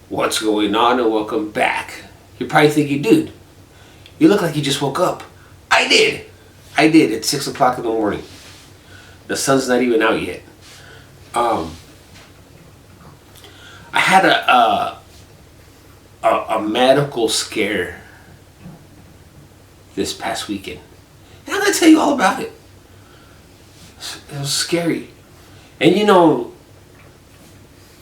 What's going on, and welcome back. You're probably thinking, dude, you look like you just woke up. I did. I did at 6 o'clock in the morning. The sun's not even out yet. I had a medical scare this past weekend. And I'm going to tell you all about it. It was scary. And you know,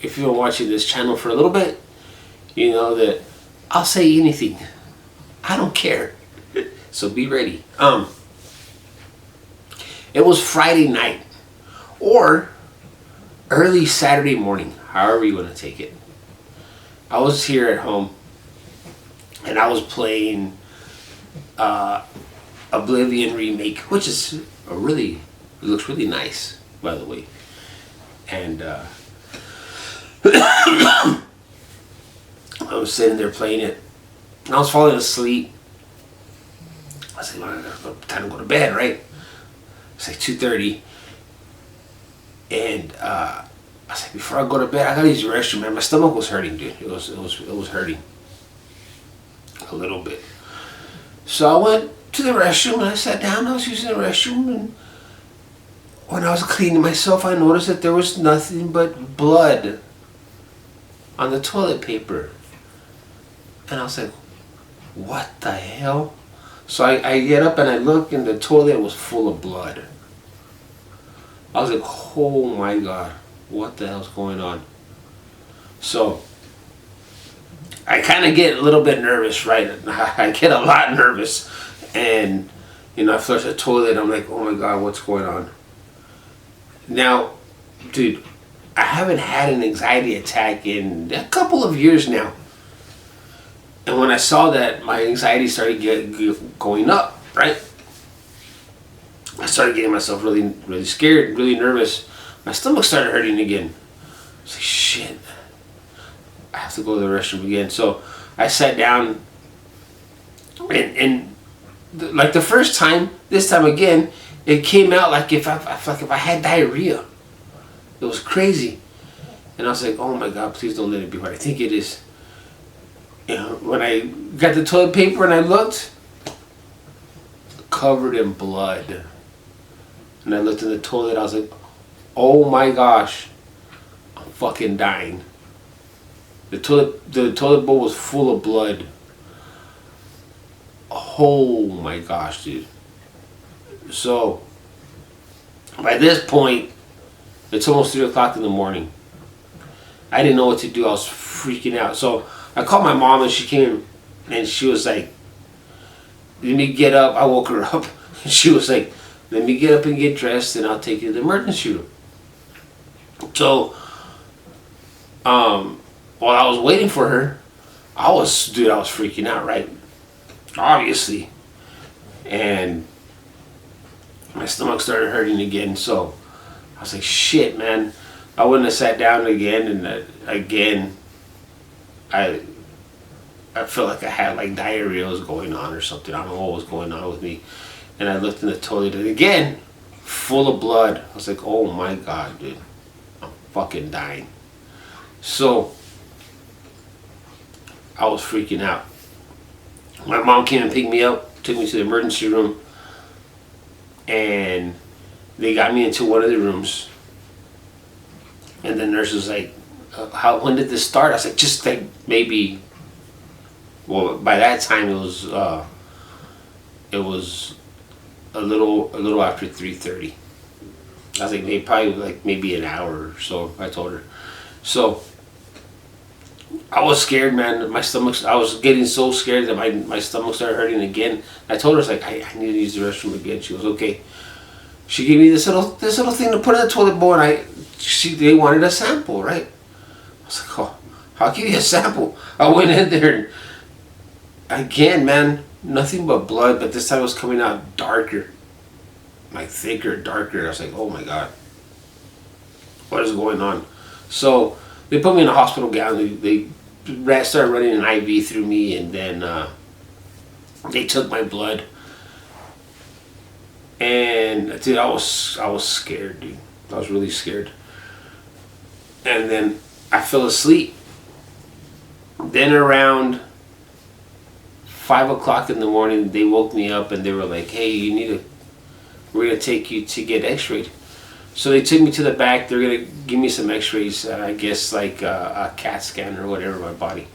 if you've been watching this channel for a little bit, you know that I'll say anything. I don't care. So be ready. It was Friday night or early Saturday morning, however you want to take it. I was here at home and I was playing Oblivion Remake, which is it looks really nice, by the way. And I was sitting there playing it. And I was falling asleep. I was like, time to go to bed, right? It's like 2:30. And I was like, before I go to bed, I gotta use the restroom, man. My stomach was hurting, dude. It was hurting a little bit. So I went to the restroom and I sat down. I was using the restroom, and when I was cleaning myself, I noticed that there was nothing but blood on the toilet paper. And I was like, what the hell? So I get up and I look, and the toilet was full of blood. I was like, oh my God, what the hell's going on? So I kind of get a little bit nervous, right? I get a lot nervous. And, you know, I flush the toilet. I'm like, oh my God, what's going on? Now, dude, I haven't had an anxiety attack in a couple of years now. And when I saw that, my anxiety started going up, right? I started getting myself really, really scared, really nervous. My stomach started hurting again. I was like, shit, I have to go to the restroom again. So I sat down, and like the first time, this time again, it came out like if I had diarrhea. It was crazy. And I was like, oh my God, please don't let it be what I think it is. You know, when I got the toilet paper and I looked, covered in blood. And I looked in the toilet, I was like, oh my gosh, I'm fucking dying. The toilet bowl was full of blood. Oh my gosh, dude. So, by this point, it's almost 3 o'clock in the morning. I didn't know what to do. I was freaking out. So, I called my mom and she came and she was like, let me get up. I woke her up. And she was like, let me get up and get dressed and I'll take you to the emergency room. So, while I was waiting for her, I was freaking out, right? Obviously. And my stomach started hurting again. So, I was like, shit, man. I wouldn't have sat down again, and again, I felt like I had like diarrhea was going on or something. I don't know what was going on with me. And I looked in the toilet and again, full of blood. I was like, oh my God, dude. I'm fucking dying. So I was freaking out. My mom came and picked me up, took me to the emergency room, and they got me into one of the rooms. And the nurse was like, when did this start? I was like, just like maybe, well, by that time it was a little after 3:30. I was like, maybe an hour or so, I told her. So I was scared, man. I was getting so scared that my stomach started hurting again. I told her, I was like, I need to use the restroom again. She was okay. She gave me this little thing to put in the toilet bowl, and they wanted a sample, right? I was like, oh, I'll give you a sample. I went in there, and again, man, nothing but blood, but this time it was coming out darker, like thicker, darker. I was like, oh my God, what is going on? So they put me in a hospital gown. They started running an IV through me, and then they took my blood. And dude, I was scared, dude. I was really scared. And then I fell asleep. Then around 5 o'clock in the morning, they woke me up and they were like, "Hey, we're gonna take you to get X-rayed." So they took me to the back. They're gonna give me some X-rays. I guess like a CAT scan or whatever of my body.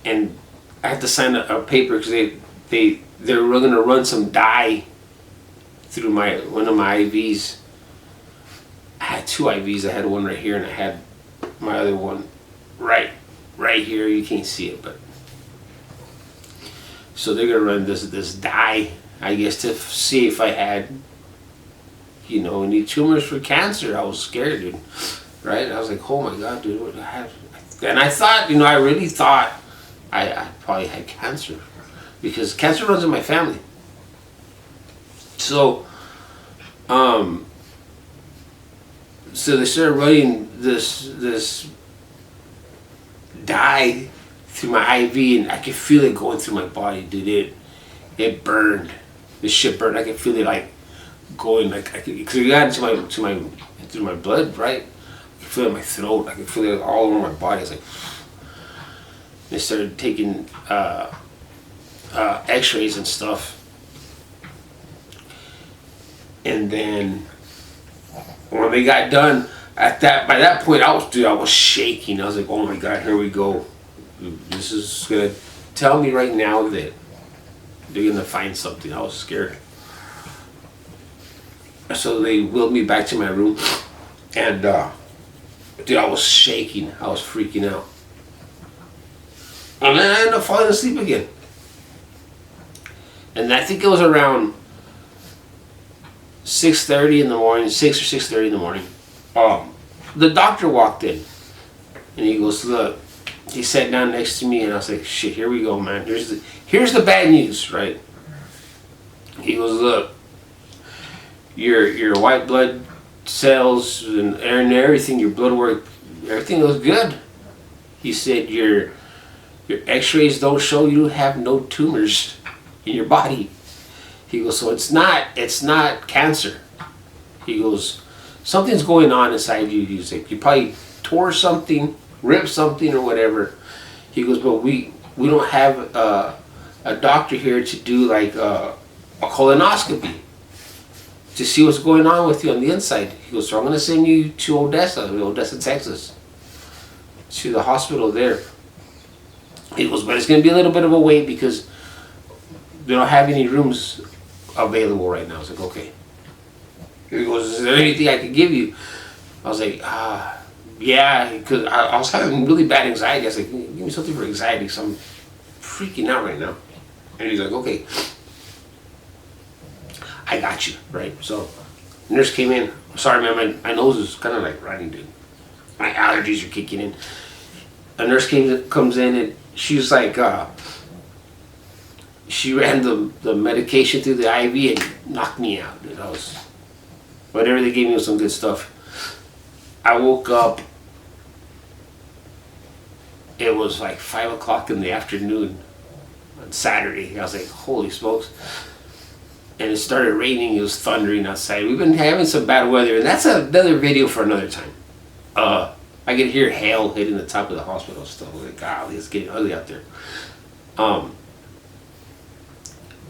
And I had to sign a paper because they were gonna run some dye through one of my IVs. I had two IVs. I had one right here, and I had my other one right here. You can't see it, but so they're gonna run this dye, I guess, to see if I had, any tumors for cancer. I was scared, dude. Right? I was like, oh my god, dude, what do I have? And I thought, I really thought I probably had cancer because cancer runs in my family. So, so they started running this dye through my IV, and I could feel it going through my body, dude. It burned. This shit burned. I could feel it like going, like because it got through my blood, right? I could feel it in my throat. I could feel it all over my body. It's like they started taking X-rays and stuff, and then when they got done, by that point, I was shaking. I was like, oh my god, here we go. This is gonna tell me right now that they're gonna find something. I was scared. So they wheeled me back to my room, and dude, I was shaking. I was freaking out. And then I ended up falling asleep again. And I think it was around 6:30 in the morning, 6 or 6:30 in the morning. The doctor walked in, and he goes, "Look." He sat down next to me, and I was like, "Shit, here we go, man. Here's the bad news, right?" He goes, "Look, your white blood cells and everything, your blood work, everything was good." He said, "Your X-rays don't show you have no tumors in your body." He goes, "So it's not cancer." He goes, "Something's going on inside you." He's like, "You probably tore something, ripped something, or whatever." He goes, "But we don't have a doctor here to do like a colonoscopy to see what's going on with you on the inside." He goes, "So I'm going to send you to Odessa, Texas, to the hospital there." He goes, "But it's going to be a little bit of a wait because they don't have any rooms available right now." I was like, "Okay." He goes, "Is there anything I could give you?" I was like, yeah, because I was having really bad anxiety. I was like, "Give me something for anxiety because I'm freaking out right now." And he's like, "Okay, I got you," right? So nurse came in. "Sorry, man, my nose is kind of like running, dude. My allergies are kicking in." A nurse comes in, and she's like, she ran the medication through the IV and knocked me out, dude. Whatever they gave me was some good stuff. I woke up. It was like 5 o'clock in the afternoon on Saturday. I was like, holy smokes. And it started raining. It was thundering outside. We've been having some bad weather, and that's another video for another time. I could hear hail hitting the top of the hospital stuff. I was like, golly, it's getting ugly out there.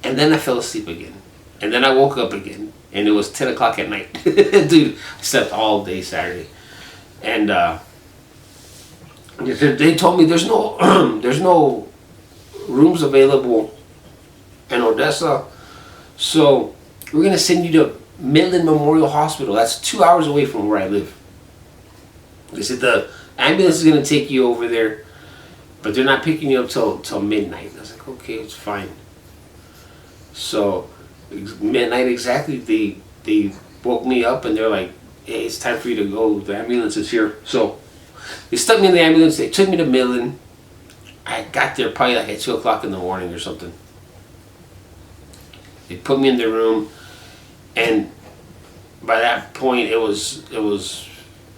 And then I fell asleep again. And then I woke up again, and it was 10 o'clock at night. Dude, I slept all day Saturday. And they told me there's no rooms available in Odessa, so we're gonna send you to Midland Memorial Hospital. That's 2 hours away from where I live. They said the ambulance is gonna take you over there, but they're not picking you up till midnight. I was like, okay, it's fine. So midnight exactly, they woke me up and they're like, "Hey, it's time for you to go. The ambulance is here." So they stuck me in the ambulance. They took me to Midland. I got there probably like at 2 o'clock in the morning or something. They put me in the room, and by that point it was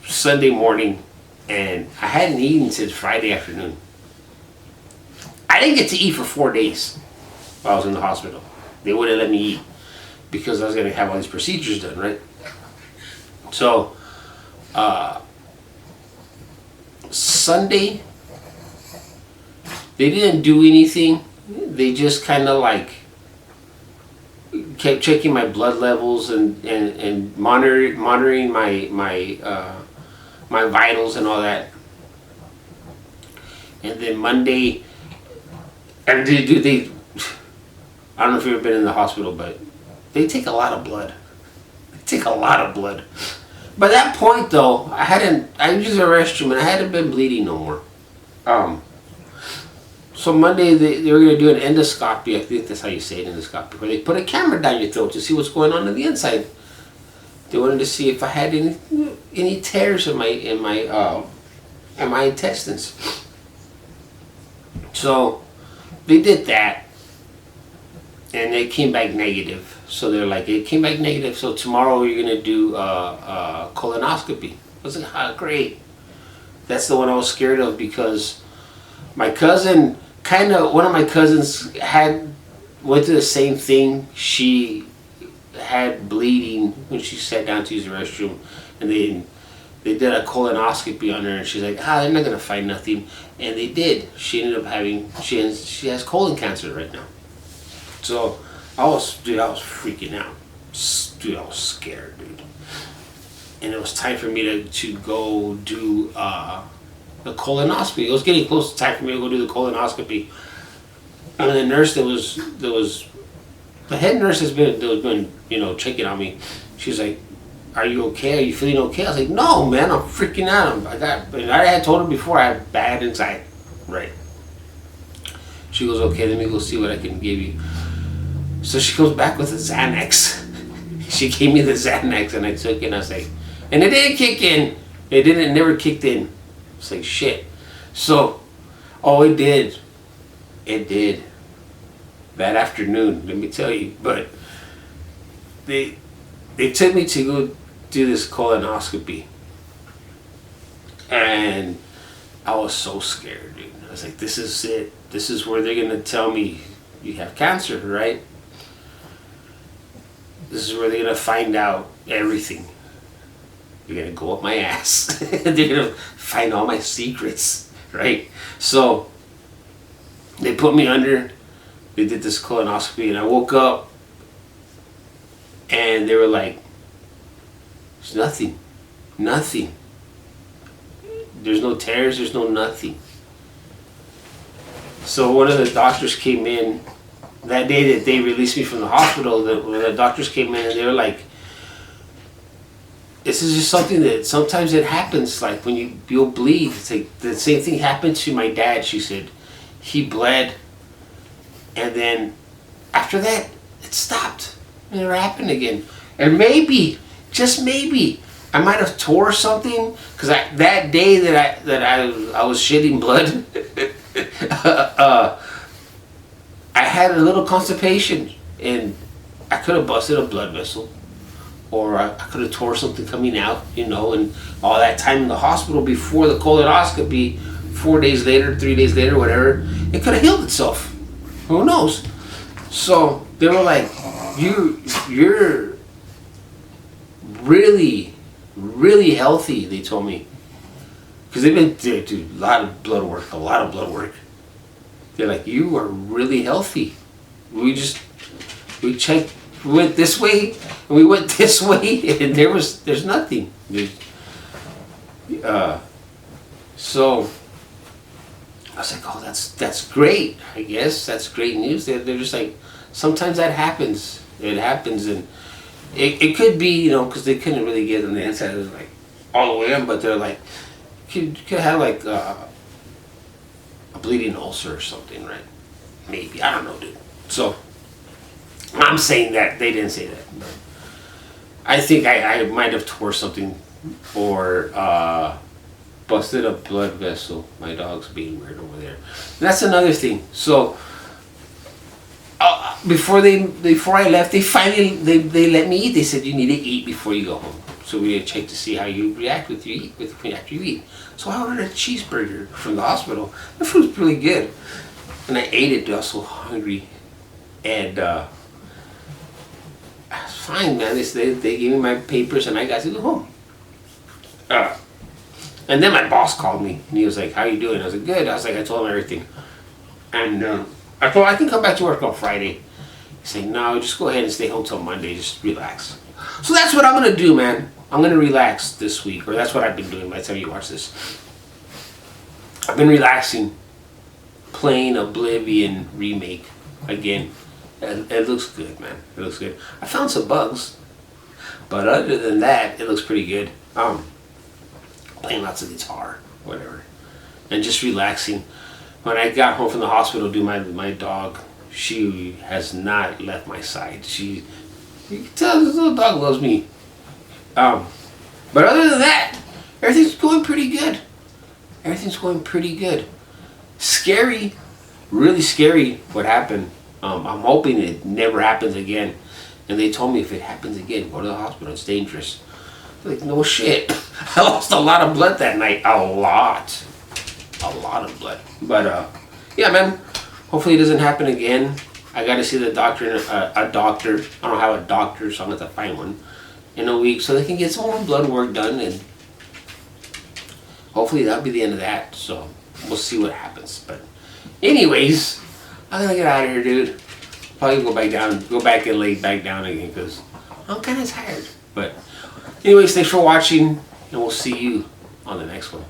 Sunday morning, and I hadn't eaten since Friday afternoon. I didn't get to eat for 4 days while I was in the hospital. They wouldn't let me eat because I was going to have all these procedures done, right? So Sunday They didn't do anything. They just kind of like kept checking my blood levels and monitoring my vitals and all that. And then Monday, and they I don't know if you've ever been in the hospital, but they take a lot of blood. They take a lot of blood. By that point, though, I used the restroom and I hadn't been bleeding no more. So Monday they were going to do an endoscopy. I think that's how you say it, endoscopy, where they put a camera down your throat to see what's going on the inside. They wanted to see if I had any tears in my intestines. So they did that, and it came back negative. So they're like, it came back negative. So tomorrow you're going to do a colonoscopy. I was like, ah, great. That's the one I was scared of because my cousin, one of my cousins went through the same thing. She had bleeding when she sat down to use the restroom, and they did a colonoscopy on her, and she's like, they're not gonna find nothing, and they did. She ended up having she has colon cancer right now. So I was freaking out, dude. I was scared, dude. And it was time for me to go do the colonoscopy. It was getting close to time for me to go do the colonoscopy. And the nurse the head nurse that was been checking on me. She's like, "Are you okay? Are you feeling okay?" I was like, "No, man, I'm freaking out. I had told her before I have bad anxiety." Right. She goes, "Okay, let me go see what I can give you." So she comes back with a Xanax. She gave me the Xanax and I took it and I was like, and it didn't kick in. It never kicked in. It's like shit. So, it did. It did. That afternoon, let me tell you. But they took me to go do this colonoscopy. And I was so scared, dude. I was like, this is it. This is where they're going to tell me you have cancer, right? This is where they're going to find out everything. They're going to go up my ass. They're going to find all my secrets, right? So they put me under. They did this colonoscopy, and I woke up, and they were like, "There's nothing. Nothing. There's no tears. There's no nothing." So one of the doctors came in that day that they released me from the hospital. The doctors came in, and they were like, "This is just something that sometimes it happens. Like when you'll bleed. It's like the same thing happened to my dad." She said, "He bled, and then after that, it stopped. It never happened again. And maybe, just maybe, I might have tore something because that day that I was shitting blood, I had a little constipation, and I could have busted a blood vessel, or I could have tore something coming out, and all that time in the hospital before the colonoscopy, 4 days later, 3 days later, whatever, it could have healed itself. Who knows?" So they were like, you're really, really healthy, they told me. Because they've been doing a lot of blood work. They're like, "You are really healthy. We checked, we went this way, and we went this way, and there's nothing." So I was like, "Oh, that's great. I guess that's great news." They're just like, sometimes that happens. It happens, and it could be, because they couldn't really get on the inside. It was like all the way in, but they're like, could have like a bleeding ulcer or something, right? Maybe, I don't know, dude. So I'm saying that they didn't say that, but I think I might have tore something or busted a blood vessel. My dog's being weird over there. And that's another thing. So before I left, they finally they let me eat. They said, "You need to eat before you go home." So we had to check to see how you react after you eat. So I ordered a cheeseburger from the hospital. The food's really good, and I ate it. I was so hungry, and it's fine, man. They gave me my papers, and I got to go home. And then my boss called me, and he was like, "How you doing?" I was like, "Good." I was like, I told him everything. And I thought I can come back to work on Friday. He's saying, no, just go ahead and stay home till Monday. Just relax. So that's what I'm going to do, man. I'm going to relax this week. Or that's what I've been doing by the time you watch this. I've been relaxing. Playing Oblivion Remake again. It looks good, man. It looks good. I found some bugs. But other than that, it looks pretty good. Playing lots of guitar. Whatever. And just relaxing. When I got home from the hospital, my dog, she has not left my side. You can tell this little dog loves me. But other than that, everything's going pretty good. Everything's going pretty good. Scary, really scary what happened. I'm hoping it never happens again. And they told me if it happens again, go to the hospital. It's dangerous. Like, no shit. I lost a lot of blood that night. A lot of blood. But yeah, man. Hopefully it doesn't happen again. I got to see the doctor. A doctor. I don't have a doctor, so I'm gonna have to find one in a week so they can get some more blood work done, and hopefully that'll be the end of that. So we'll see what happens. But anyways, I'm gonna get out of here, dude. Probably go back and lay back down again because I'm kind of tired. But anyways, thanks for watching, and we'll see you on the next one.